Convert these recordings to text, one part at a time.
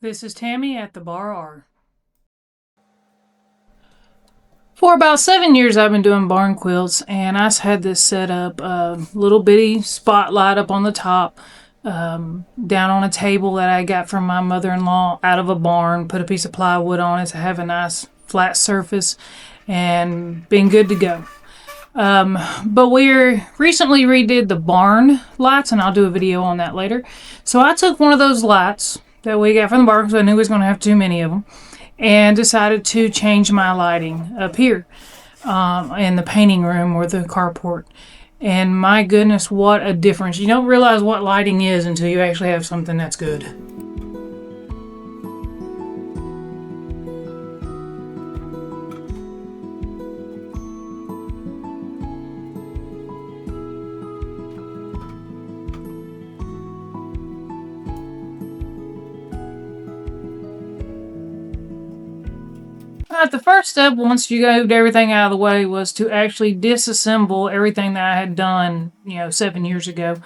This is Tammy at the Bar R. For about 7 years I've been doing barn quilts, and I had this set up, a little bitty spotlight up on the top, down on a table that I got from my mother-in-law out of a barn, put a piece of plywood on it to have a nice flat surface, and been good to go. But we recently redid the barn lights, and I'll do a video on that later. So I took one of those lights that we got from the barn because I knew we was going to have too many of them, and decided to change my lighting up here in the painting room or the carport. And my goodness, what a difference. You don't realize what lighting is until you actually have something that's good. The first step, once you moved everything out of the way, was to actually disassemble everything that I had done, 7 years ago.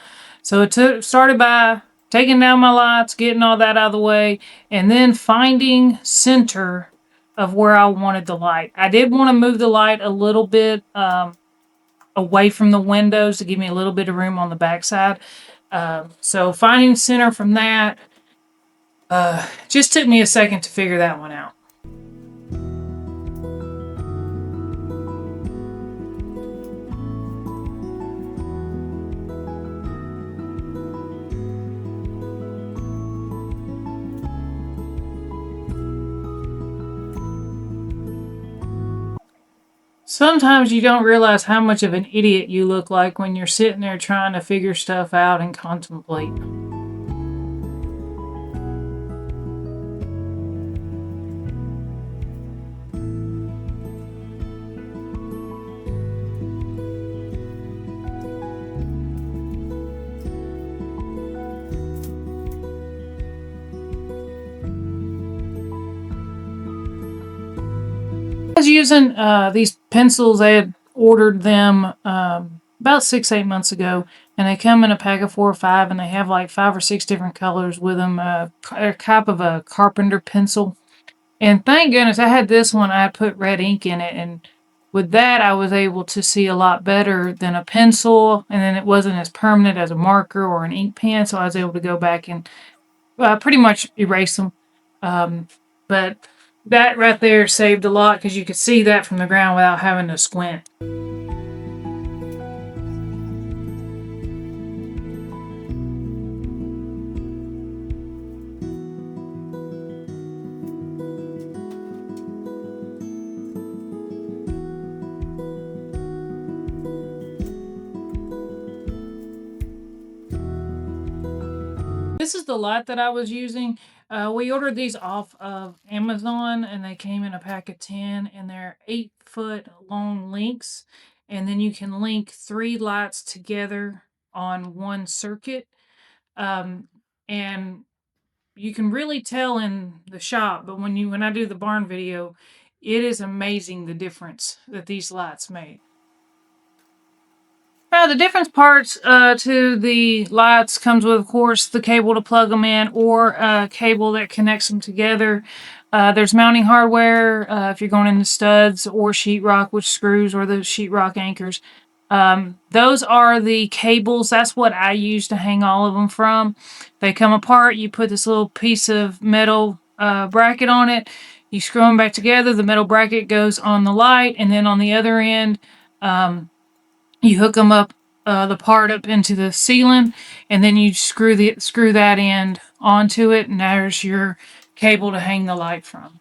So it started by taking down my lights, getting all that out of the way, and then finding center of where I wanted the light. I did want to move the light a little bit away from the windows to give me a little bit of room on the backside. So finding center from that just took me a second to figure that one out. Sometimes you don't realize how much of an idiot you look like when you're sitting there trying to figure stuff out and contemplate. I was using these pencils. I had ordered them about 6-8 months ago, and they come in a pack of 4 or 5, and they have like 5 or 6 different colors with them. A type of a carpenter pencil, and thank goodness I had this one. I put red ink in it, and with that I was able to see a lot better than a pencil, and then it wasn't as permanent as a marker or an ink pen, so I was able to go back and pretty much erase them. But that right there saved a lot because you could see that from the ground without having to squint. This is the light that I was using. We ordered these off of Amazon, and they came in a pack of 10, and they're 8-foot long links, and then you can link 3 lights together on one circuit. And you can really tell in the shop, but when I do the barn video, it is amazing the difference that these lights made. The different parts to the lights comes with, of course, the cable to plug them in, or a cable that connects them together. There's mounting hardware if you're going into studs, or sheetrock, which screws, or the sheetrock anchors. Those are the cables. That's what I use to hang all of them from. They come apart. You put this little piece of metal bracket on it. You screw them back together. The metal bracket goes on the light, and then on the other end, you hook them up, the part up into the ceiling, and then you screw that end onto it, and there's your cable to hang the light from.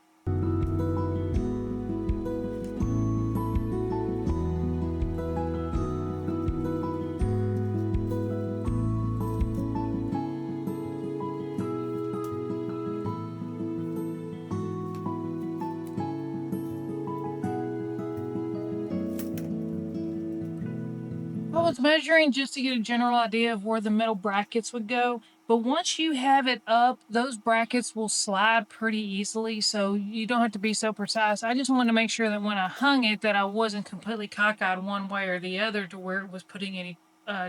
I was measuring just to get a general idea of where the metal brackets would go, but once you have it up, those brackets will slide pretty easily, so you don't have to be so precise. I just wanted to make sure that when I hung it, that I wasn't completely cockeyed one way or the other to where it was putting any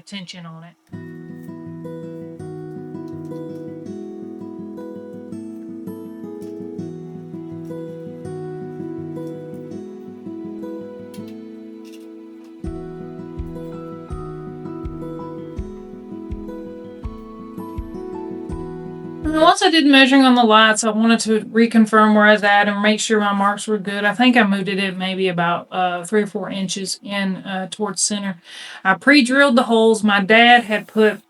tension on it. once I did measuring on the lights, I wanted to reconfirm where I was at and make sure my marks were good. I think I moved it in maybe about 3 or 4 inches in towards center. I pre-drilled the holes. My dad had put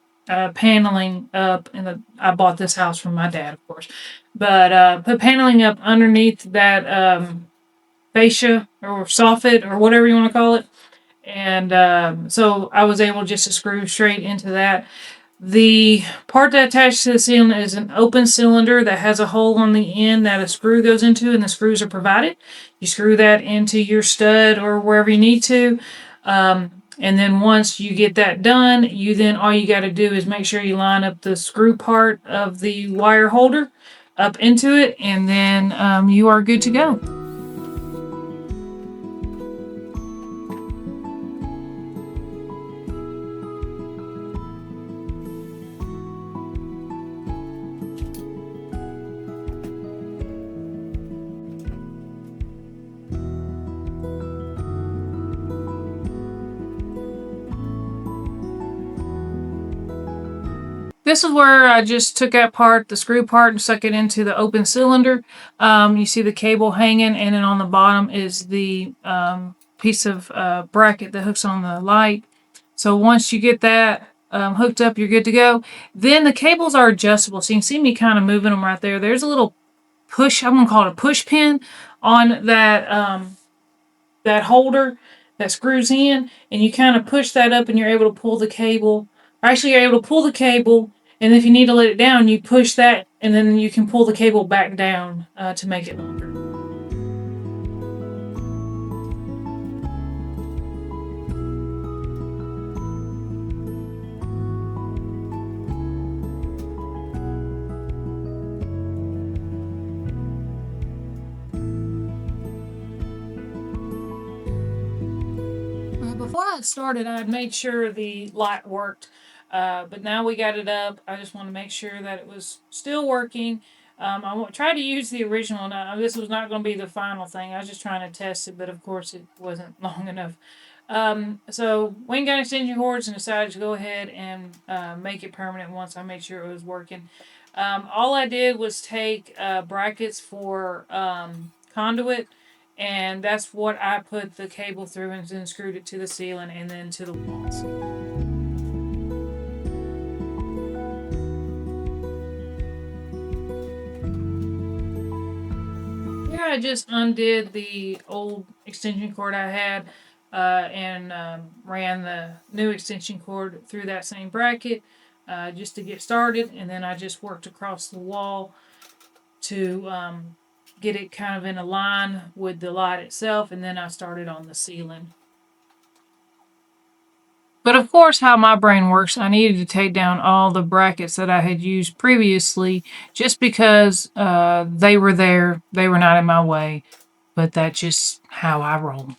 paneling up, and I bought this house from my dad, of course, but put paneling up underneath that fascia or soffit or whatever you want to call it. And so I was able just to screw straight into that. The part that attaches to the ceiling is an open cylinder that has a hole on the end that a screw goes into, and the screws are provided. You screw that into your stud or wherever you need to. And then once you get that done, all you got to do is make sure you line up the screw part of the wire holder up into it, and then you are good to go. This is where I just took that part, the screw part, and stuck it into the open cylinder. You see the cable hanging, and then on the bottom is the piece of bracket that hooks on the light. So once you get that hooked up, you're good to go. Then the cables are adjustable. So you can see me kind of moving them right there. There's a little push, I'm going to call it a push pin on that holder that screws in, and you kind of push that up and you're able to pull the cable. Actually, you're able to pull the cable, and if you need to let it down, you push that, and then you can pull the cable back down to make it longer. Before I started, I had made sure the light worked, but now we got it up. I just want to make sure that it was still working. I tried to use the original. Now, this was not going to be the final thing. I was just trying to test it, but of course it wasn't long enough. So went got extension cords and decided to go ahead and make it permanent once I made sure it was working. All I did was take brackets for conduit, and that's what I put the cable through and then screwed it to the ceiling and then to the walls. Here I just undid the old extension cord I had and ran the new extension cord through that same bracket just to get started, and then I just worked across the wall to get it kind of in a line with the light itself, and then I started on the ceiling. But of course, how my brain works, I needed to take down all the brackets that I had used previously just because they were there. They were not in my way, but that's just how I roll.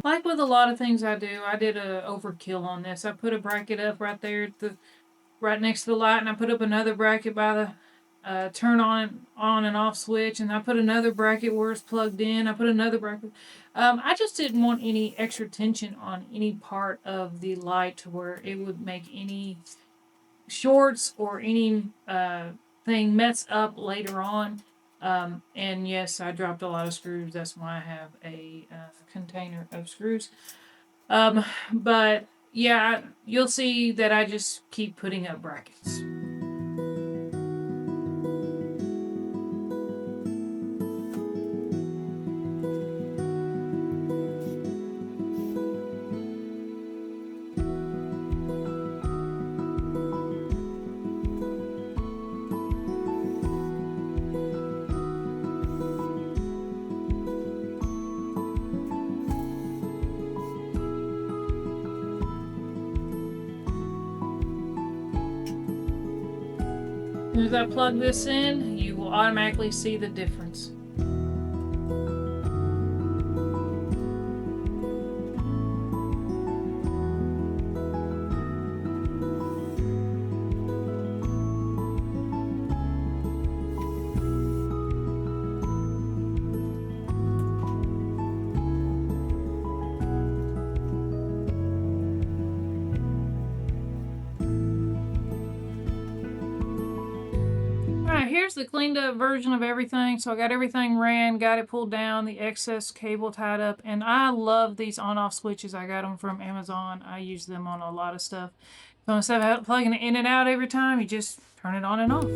Like with a lot of things I do, I did a overkill on this. I put a bracket up right there right next to the light, and I put up another bracket by the turn on and off switch, and I put another bracket where it's plugged in. I put another bracket. I just didn't want any extra tension on any part of the light to where it would make any shorts or any thing mess up later on. And yes, I dropped a lot of screws. That's why I have a container of screws. But yeah, you'll see that I just keep putting up brackets. As soon as I plug this in, you will automatically see the difference. Alright, here's the cleaned up version of everything. So I got everything ran, got it pulled down, the excess cable tied up, and I love these on-off switches. I got them from Amazon. I use them on a lot of stuff. So instead of plugging it in and out every time, you just turn it on and off.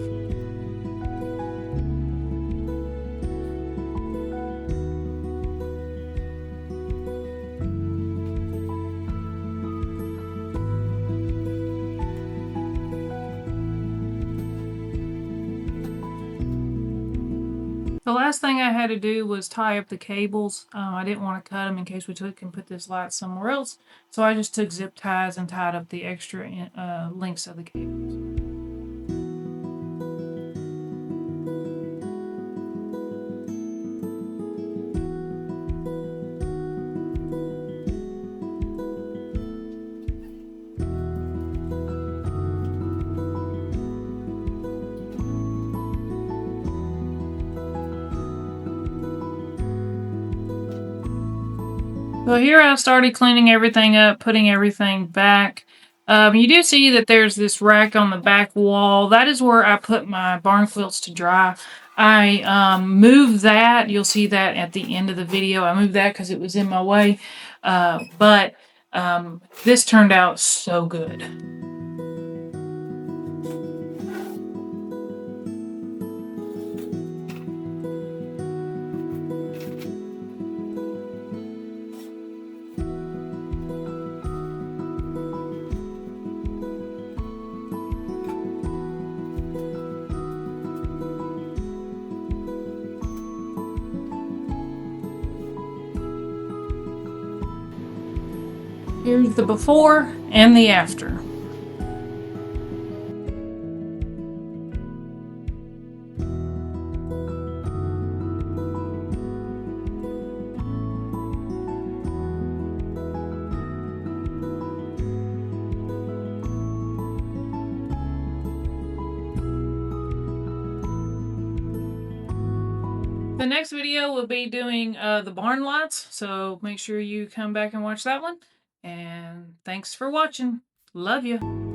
The last thing I had to do was tie up the cables. I didn't want to cut them in case we took and put this light somewhere else. So I just took zip ties and tied up the extra links of the cables. So here I started cleaning everything up, putting everything back. You do see that there's this rack on the back wall. That is where I put my barn quilts to dry. I moved that. You'll see that at the end of the video. I moved that because it was in my way. But this turned out so good. Here's the before and the after. The next video will be doing the barn lights, so make sure you come back and watch that one. And thanks for watching. Love you.